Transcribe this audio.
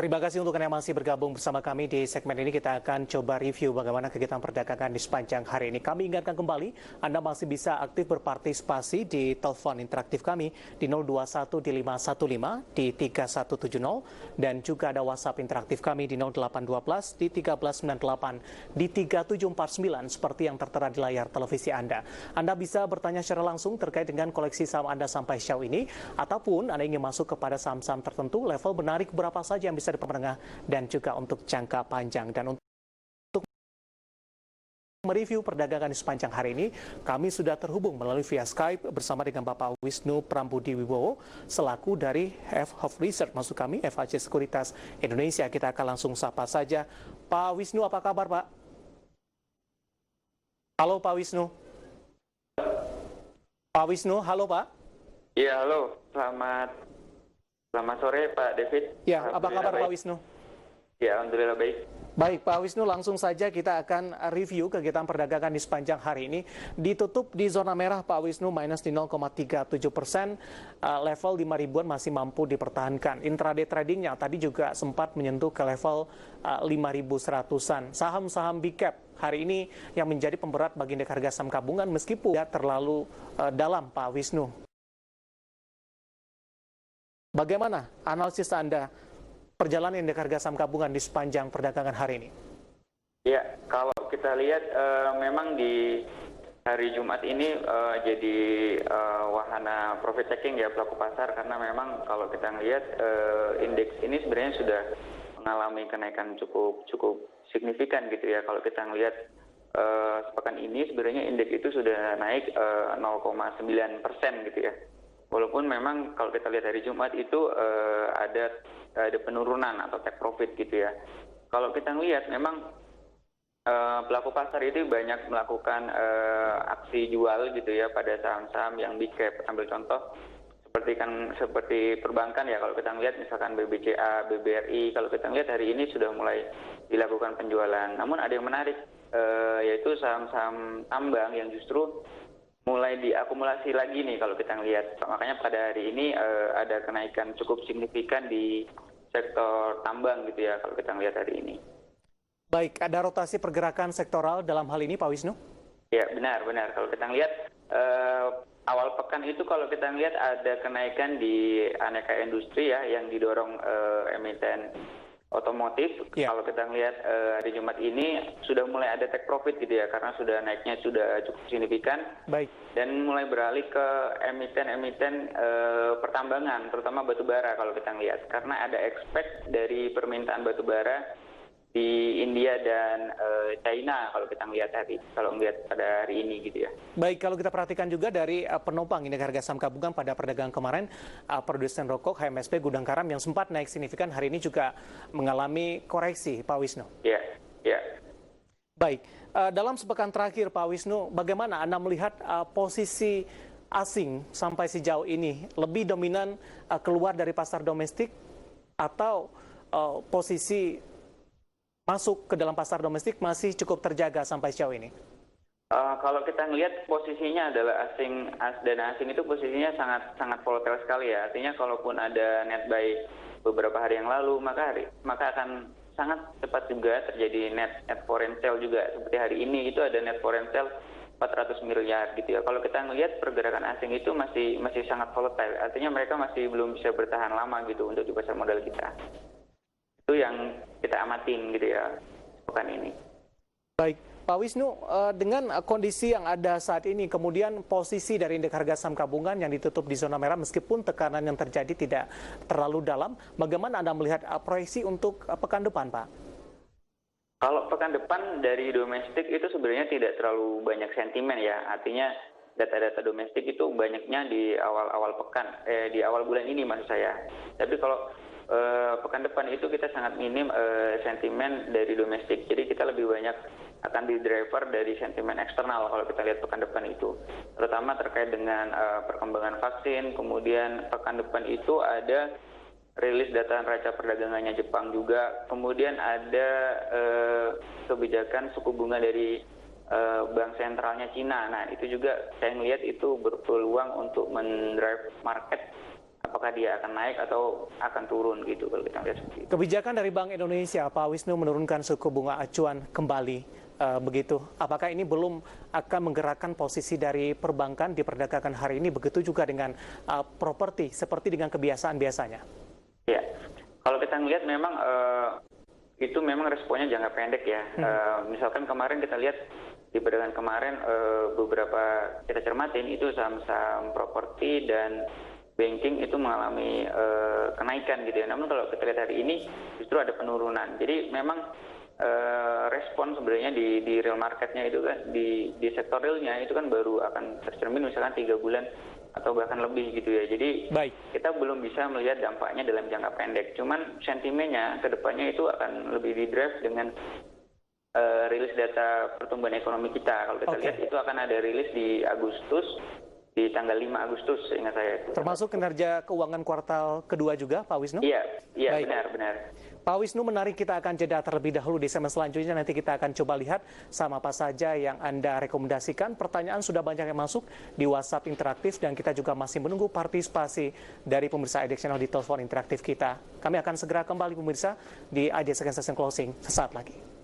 Terima kasih untuk Anda yang masih bergabung bersama kami di segmen ini. Kita akan coba review bagaimana kegiatan perdagangan di sepanjang hari ini. Kami ingatkan kembali, Anda masih bisa aktif berpartisipasi di telepon interaktif kami di 021 di 515 di 3170 dan juga ada WhatsApp interaktif kami di 0812 di 1398 di 3749 seperti yang tertera di layar televisi Anda. Anda bisa bertanya secara langsung terkait dengan koleksi saham Anda sampai sejauh ini, ataupun Anda ingin masuk kepada saham-saham tertentu, level menarik berapa saja yang bisa di menengah dan juga untuk jangka panjang. Dan untuk mereview perdagangan di sepanjang hari ini, kami sudah terhubung melalui via Skype bersama dengan Bapak Wisnu Prambudi Wibowo selaku dari Head of Research maksud kami FHC Sekuritas Indonesia. Kita akan langsung sapa saja. Pak Wisnu, apa kabar Pak? Halo Pak Wisnu. Pak Wisnu, halo Pak. Iya, halo. Selamat sore Pak David. Ya, apa kabar Pak Wisnu? Ya, alhamdulillah baik. Baik Pak Wisnu, langsung saja kita akan review kegiatan perdagangan di sepanjang hari ini. Ditutup di zona merah Pak Wisnu, minus di 0,37%, level 5 ribuan masih mampu dipertahankan. Intraday tradingnya tadi juga sempat menyentuh ke level 5.100-an. Saham-saham big cap hari ini yang menjadi pemberat bagi indeks harga saham gabungan meskipun tidak terlalu dalam Pak Wisnu. Bagaimana analisis Anda perjalanan indeks harga saham gabungan di sepanjang perdagangan hari ini? Ya, kalau kita lihat memang di hari Jumat ini jadi wahana profit taking ya pelaku pasar, karena memang kalau kita lihat indeks ini sebenarnya sudah mengalami kenaikan cukup signifikan gitu ya. Kalau kita lihat sepekan ini sebenarnya indeks itu sudah naik 0,9% gitu ya. Walaupun memang kalau kita lihat hari Jumat itu ada penurunan atau take profit gitu ya. Kalau kita lihat memang pelaku pasar itu banyak melakukan aksi jual gitu ya pada saham-saham yang big cap. Ambil contoh seperti perbankan ya, kalau kita lihat misalkan BBCA, BBRI, kalau kita lihat hari ini sudah mulai dilakukan penjualan. Namun ada yang menarik yaitu saham-saham tambang yang justru mulai diakumulasi lagi nih kalau kita lihat. Makanya pada hari ini ada kenaikan cukup signifikan di sektor tambang gitu ya kalau kita lihat hari ini. Baik, ada rotasi pergerakan sektoral dalam hal ini Pak Wisnu? Ya, benar. Kalau kita lihat awal pekan itu kalau kita lihat ada kenaikan di aneka industri ya yang didorong emiten otomotif. Yeah. Kalau kita lihat hari Jumat ini sudah mulai ada take profit gitu ya, karena sudah naiknya sudah cukup signifikan. Baik. Dan mulai beralih ke emiten-emiten pertambangan, terutama batubara kalau kita lihat, karena ada expect dari permintaan batubara di India dan China kalau kita lihat pada hari ini gitu ya. Baik, kalau kita perhatikan juga dari penopang indeks harga saham gabungan pada perdagangan kemarin, produsen rokok HMSP Gudang Garam yang sempat naik signifikan hari ini juga mengalami koreksi, Pak Wisnu. Iya. Baik, dalam sepekan terakhir Pak Wisnu, bagaimana Anda melihat posisi asing sampai sejauh ini lebih dominan keluar dari pasar domestik atau posisi masuk ke dalam pasar domestik masih cukup terjaga sampai sejauh ini? Kalau kita melihat posisinya adalah dana asing itu posisinya sangat volatile sekali ya. Artinya kalaupun ada net buy beberapa hari yang lalu, maka akan sangat cepat juga terjadi net foreign sale juga. Seperti hari ini itu ada net foreign sale 400 miliar gitu ya. Kalau kita melihat pergerakan asing itu masih sangat volatile. Artinya mereka masih belum bisa bertahan lama gitu untuk di pasar modal kita. Itu yang kita amatin gitu ya pekan ini. Baik, Pak Wisnu, dengan kondisi yang ada saat ini, kemudian posisi dari indeks harga saham gabungan yang ditutup di zona merah meskipun tekanan yang terjadi tidak terlalu dalam, bagaimana Anda melihat proyeksi untuk pekan depan, Pak? Kalau pekan depan dari domestik itu sebenarnya tidak terlalu banyak sentimen ya, artinya data-data domestik itu banyaknya di awal pekan, di awal bulan ini maksud saya. Tapi kalau pekan depan itu kita sangat minim sentimen dari domestik. Jadi kita lebih banyak akan di driver dari sentimen eksternal kalau kita lihat pekan depan itu. Terutama terkait dengan perkembangan vaksin, kemudian pekan depan itu ada rilis data neraca perdagangannya Jepang juga, kemudian ada kebijakan suku bunga dari bank sentralnya Cina. Nah, itu juga saya melihat itu berpeluang untuk mendrive market apakah dia akan naik atau akan turun gitu kalau kita lihat seperti itu. Kebijakan dari Bank Indonesia, Pak Wisnu, menurunkan suku bunga acuan kembali, begitu. Apakah ini belum akan menggerakkan posisi dari perbankan di perdagangan hari ini? Begitu juga dengan properti, seperti dengan kebiasaan biasanya. Ya, kalau kita melihat memang itu memang responnya jangka pendek ya. Misalkan kemarin kita lihat di perdagangan kemarin beberapa kita cermatin itu saham-saham properti dan banking itu mengalami kenaikan gitu ya. Namun kalau kita lihat hari ini justru ada penurunan. Jadi memang respon sebenarnya di real marketnya itu kan di sektor realnya itu kan baru akan tercermin misalkan 3 bulan atau bahkan lebih gitu ya. Jadi kita belum bisa melihat dampaknya dalam jangka pendek. Cuman sentimennya ke depannya itu akan lebih di-drive dengan rilis data pertumbuhan ekonomi kita. Kalau kita lihat itu akan ada rilis di Agustus, di tanggal 5 Agustus seingat saya. Termasuk kinerja keuangan kuartal kedua juga, Pak Wisnu? Iya, benar. Pak Wisnu, menarik, kita akan jeda terlebih dahulu. Di segmen selanjutnya nanti kita akan coba lihat sama apa saja yang Anda rekomendasikan. Pertanyaan sudah banyak yang masuk di WhatsApp interaktif dan kita juga masih menunggu partisipasi dari pemirsa IDX Channel di telepon interaktif kita. Kami akan segera kembali pemirsa di IDX Second Session Closing sesaat lagi.